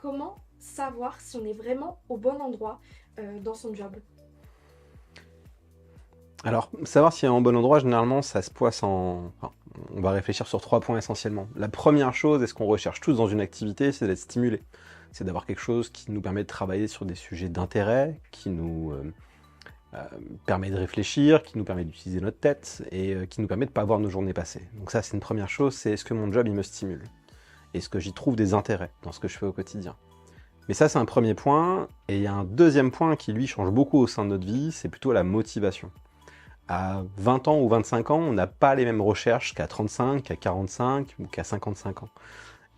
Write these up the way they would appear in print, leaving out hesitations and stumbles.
comment savoir si on est vraiment au bon endroit dans son job? Alors, savoir si on est en bon endroit, généralement, ça se poisse en... enfin, on va réfléchir sur 3 points essentiellement. La première chose, et ce qu'on recherche tous dans une activité, c'est d'être stimulé. C'est d'avoir quelque chose qui nous permet de travailler sur des sujets d'intérêt, qui nous euh, permet de réfléchir, qui nous permet d'utiliser notre tête, et qui nous permet de ne pas voir nos journées passer. Donc ça, c'est une première chose, c'est est-ce que mon job, il me stimule? Est-ce que j'y trouve des intérêts dans ce que je fais au quotidien? Mais ça, c'est un premier point. Et il y a un deuxième point qui, lui, change beaucoup au sein de notre vie, c'est plutôt la motivation. À 20 ans ou 25 ans, on n'a pas les mêmes recherches qu'à 35, qu'à 45 ou qu'à 55 ans.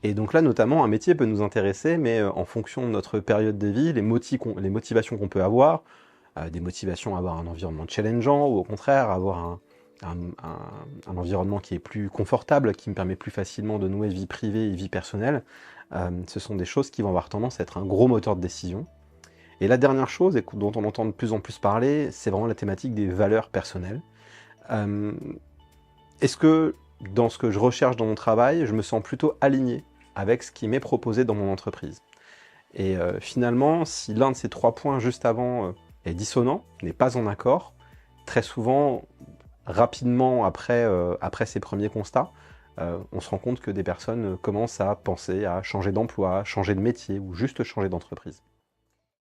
Et donc là, notamment, un métier peut nous intéresser, mais en fonction de notre période de vie, les motivations qu'on peut avoir, des motivations à avoir un environnement challengeant, ou au contraire, avoir un environnement qui est plus confortable, qui me permet plus facilement de nouer vie privée et vie personnelle, ce sont des choses qui vont avoir tendance à être un gros moteur de décision. Et la dernière chose, et dont on entend de plus en plus parler, c'est vraiment la thématique des valeurs personnelles. Euh, Est-ce que dans ce que je recherche dans mon travail, je me sens plutôt aligné avec ce qui m'est proposé dans mon entreprise? Et finalement, si l'un de ces 3 points juste avant est dissonant, n'est pas en accord, très souvent, rapidement après ces premiers constats, on se rend compte que des personnes commencent à penser à changer d'emploi, changer de métier ou juste changer d'entreprise.